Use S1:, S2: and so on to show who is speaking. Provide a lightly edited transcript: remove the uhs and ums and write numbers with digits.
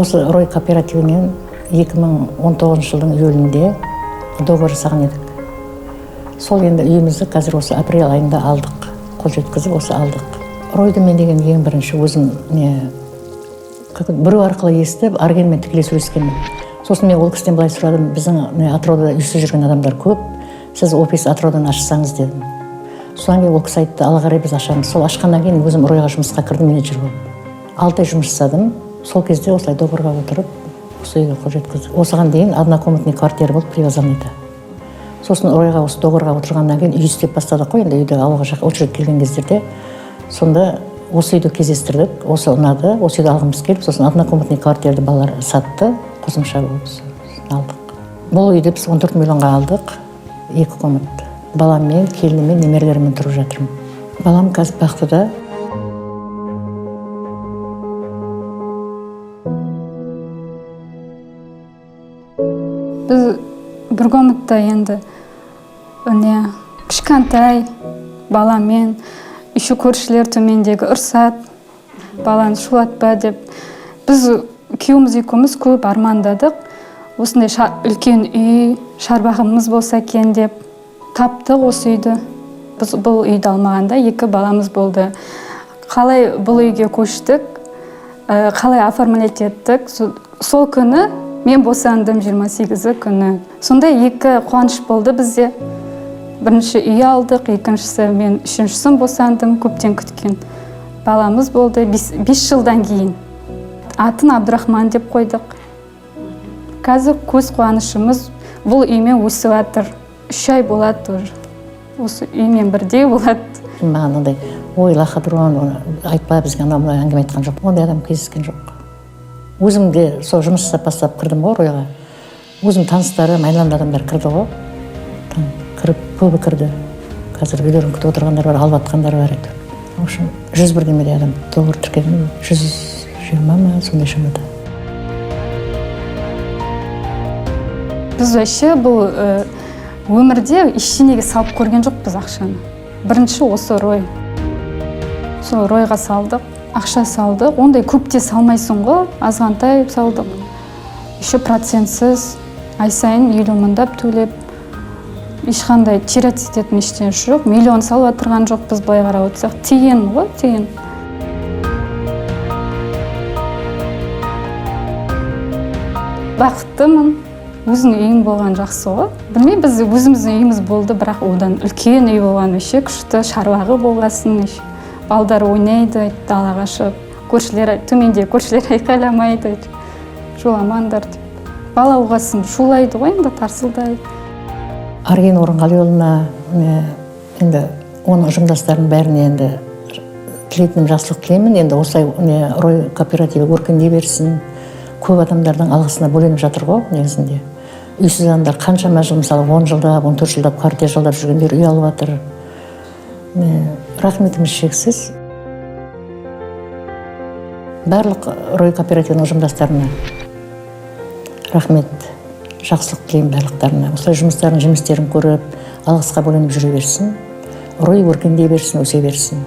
S1: осы Рой кооперативінен 2019 жылдың июлінде договор жасаған едік. Сол енді үйімізді қазір осы апрель айында алдық, қол жеткізіп осы алдық. Ройды мен деген ең бірінші өзім біреу арқылы естіп, Аргенмен тікелей сөйлескенмін. Сосын мен ол кісіден былай сұрадым, біздің атырауда үйсіз жүрген адамдар көп, сіз офис атыраудан ашсаңыз дедім. Содан кейін ол кісі айтты, ала қарай біз ашамыз. Сол ашқаннан кейін өзім Ройға жұмысқа кірдім, менеджер болып. 6 ай жұмыс жасадым. Сол кезде осылай договорға отырып, осы үйге қол жеткіздік. Осыған дейін однокомнатный квартира болып Привокзальныйда. Сосын Ройға осы договорға отырғаннан кейін үй істеп бастадық қой, енді үйді алуға очередь келген кездерде. Сонда осы үйді кездестірдік, осы ұнады, осы үйді алғымыз келіп, сосын однокомнатный квартирды балалар сатты, қосымша болып алдық. Бұл үйді біз 14 миллионға алдық, 2 комнат. Баламмен, келінімен, немерелерімен тұрып жатырмын. Балам қазір бақытыда.
S2: Біз бір комнатта енді кішкентай баламен, еще көршілер төмендегі ұрсат, баланы шулатпа деп. Біз күйеуіміз екеуміз көп армандадық. Осындай үлкен үй, шарбағымыз болса екен деп таптық осы үйді. Біз бұл үйді алмағанда 2 баламыз болды. Қалай бұл үйге көштік, қалай оформлять еттік. Сол күні мен босандым 28 күні. Сондай 2 қуаныш болды бізде. Бірінші үй алдық, екіншісі мен 3-шісін босандым, көптен күткен. Баламыз болды 5 жылдан кейін. Атын Абдурахман деп қойдық. Қазір көз қуанышымыз бұл үймен өсіп жатыр. 3 ай болады тоже. Осы үймен бірдей болады.
S1: Маған ондай, ой, лахадырон, айтпа бізге анау әңгіме айтқан жоқ. Ондай адам кездескен жоқ. Өзім де сол жұмыс жасап бастап кірдім ғой Ройға. Өзім таныстарым, айналамда адамдар кірді ғой. Кіріп, көбі кірді. Қазір үйлерін күтіп отырғандар бар, алып атқандар бар еді. В общем, 101 демеде адам договор тіркедім, 120 ма, сондай шамада.
S2: Біз вообще бұл өмірде ештеңеге салып көрген жоқпыз ақшаны. Бірінші осы Рой. Сол Ройға салдық, ақша салдық. Ондай көпте салмайсың ғой, азғантай салдық. Еще процентсіз, ай сайын 50 мыңдап төлеп. Ешқандай тират ететін ештеңе жоқ. Миллион салып отырған жоқ біз былай қарап отырсақ. Тиын ғой, тиын. Бақыттымын. Өзінің үйім болған жақсы ғой. Білмей, біз өзіміздің үйіміз болды, бірақ одан үлкен үй болған өше, күшті шаруағы болғасын. Балдар ойнайды, далаға шығып. Көршілер, төменде көршілер айқайламайды, жоламаңдар деп. Бала оғасын шулайды ғой, енді тарсылдайды.
S1: Арген Орынғалиұлына, енді оның ұжымдастарының бәріне енді тілейтінім жақсылық тілеймін. Енді осылай Рой кооперативі өркендей берсін. Көп адамдардың алғысына бөленіп жатыр ғой, негізінде. Үйсіз адамдар қаншама жыл, мысалы 10 жылдап, 14 жылдап, квартира жалдап жүргендер үй алып жатыр. Рахметіміз шексіз. Барлық Рой кооперативінің ұжымдастарына рахмет, жақсылық тілеймін барлықтарына. Осылай жұмыстарын, жемістерін көріп, алғысқа бөленіп жүре берсін. Рой өркендей берсін, өсе берсін.